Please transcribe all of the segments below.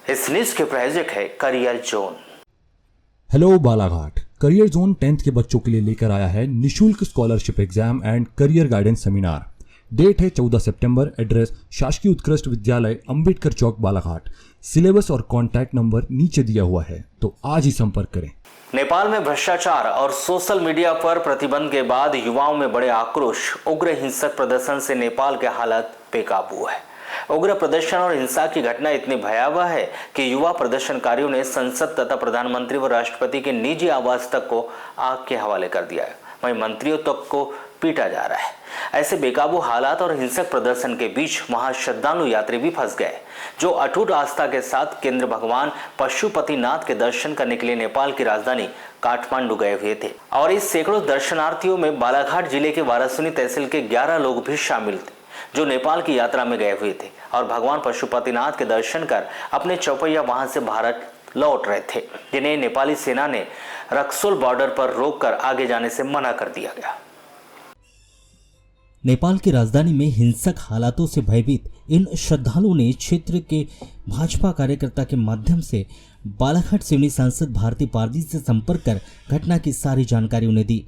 इस न्यूज के प्रायोजक है career zone. Hello Balaghat, career zone 10th के बच्चों के लिए लेकर आया है निशुल्क scholarship exam and career guidance seminar. Date है 14 सितंबर। एड्रेस शासकीय उत्कृष्ट विद्यालय अंबेडकर चौक बालाघाट। सिलेबस और कॉन्टैक्ट नंबर नीचे दिया हुआ है, तो आज ही संपर्क करें। नेपाल में भ्रष्टाचार और सोशल मीडिया पर प्रतिबंध के बाद युवाओं में बड़े आक्रोश, उग्र हिंसक प्रदर्शन से नेपाल के हालत बेकाबू है। उग्र प्रदर्शन और हिंसा की घटना इतनी भयावह है कि युवा प्रदर्शनकारियों ने संसद तथा प्रधानमंत्री व राष्ट्रपति के निजी आवास तक को आग के हवाले कर दिया है। वहीं मंत्रियों तक को पीटा जा रहा है। ऐसे बेकाबू हालात और हिंसक प्रदर्शन के बीच वहां श्रद्धालु यात्री भी फंस गए, जो अटूट आस्था के साथ केंद्र भगवान पशुपतिनाथ के दर्शन करने के लिए नेपाल की राजधानी काठमांडू गए हुए थे। और इस सैकड़ों दर्शनार्थियों में बालाघाट जिले के वारासुनी तहसील के 11 लोग भी शामिल थे, जो नेपाल की यात्रा में गए हुए थे और भगवान पशुपतिनाथ के दर्शन कर अपने चौपैया वाहन से भारत लौट रहे थे, जिन्हें नेपाली सेना ने रक्सोल बॉर्डर पर रोककर आगे जाने से मना कर दिया गया। नेपाल की राजधानी में हिंसक हालातों से भयभीत इन श्रद्धालुओं ने क्षेत्र के भाजपा कार्यकर्ता के माध्यम से बालाघाट सिवनी सांसद भारती पारदी से संपर्क कर घटना की सारी जानकारी उन्हें दी।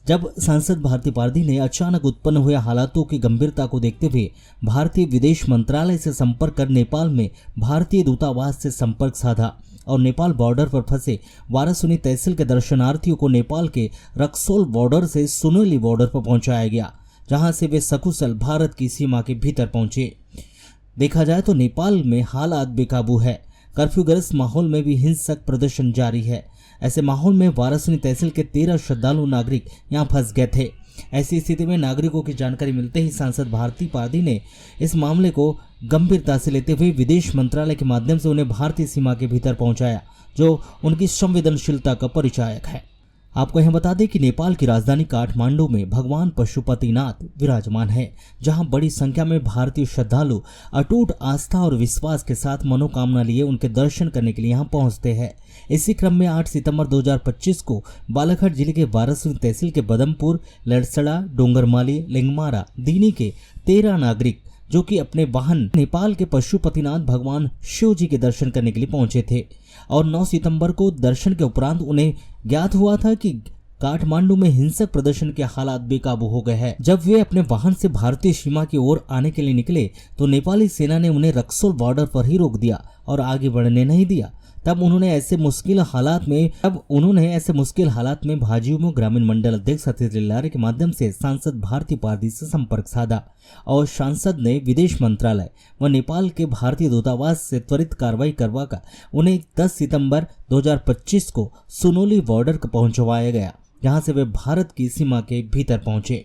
जब सांसद भारती पारदी ने अचानक उत्पन्न हुए हालातों की गंभीरता को देखते हुए भारतीय विदेश मंत्रालय से संपर्क कर नेपाल में भारतीय दूतावास से संपर्क साधा और नेपाल बॉर्डर पर फंसे वारासुनी तहसील के दर्शनार्थियों को नेपाल के रक्सोल बॉर्डर से सुनोली बॉर्डर पर पहुंचाया गया, जहां से वे सकुशल भारत की सीमा के भीतर पहुंचे। देखा जाए तो नेपाल में हालात बेकाबू है। कर्फ्यूग्रस्त माहौल में भी हिंसक प्रदर्शन जारी है। ऐसे माहौल में वारासुनी तहसील के 13 श्रद्धालु नागरिक यहां फंस गए थे। ऐसी स्थिति में नागरिकों की जानकारी मिलते ही सांसद भारती पारदी ने इस मामले को गंभीरता से लेते हुए विदेश मंत्रालय के माध्यम से उन्हें भारतीय सीमा के भीतर पहुंचाया, जो उनकी संवेदनशीलता का परिचायक है। आपको यह बता दें कि नेपाल की राजधानी काठमांडू में भगवान पशुपतिनाथ विराजमान है, जहां बड़ी संख्या में भारतीय श्रद्धालु अटूट आस्था और विश्वास के साथ मनोकामना लिए उनके दर्शन करने के लिए यहां पहुंचते हैं। इसी क्रम में 8 सितंबर 2025 को बालाघाट जिले के वारासुनी तहसील के बदमपुर, लड़सड़ा, डोंगरमाली, लिंगमारा, दीनी के 13 नागरिक जो कि अपने वाहन नेपाल के पशुपतिनाथ भगवान शिव जी के दर्शन करने के लिए पहुंचे थे और 9 सितंबर को दर्शन के उपरांत उन्हें ज्ञात हुआ था कि काठमांडू में हिंसक प्रदर्शन के हालात बेकाबू हो गए हैं। जब वे अपने वाहन से भारतीय सीमा की ओर आने के लिए निकले तो नेपाली सेना ने उन्हें रक्सोल बॉर्डर पर ही रोक दिया और आगे बढ़ने नहीं दिया। तब उन्होंने ऐसे मुश्किल हालात में भाजियों ग्रामीण मंडल अध्यक्ष सतीश लिल्लारे के माध्यम से सांसद भारती पारदी से संपर्क साधा और सांसद ने विदेश मंत्रालय व नेपाल के भारतीय दूतावास से त्वरित कार्रवाई करवाकर उन्हें 10 सितंबर 2025 को सुनोली बॉर्डर पहुंचवाया गया, जहां से वे भारत की सीमा के भीतर पहुंचे।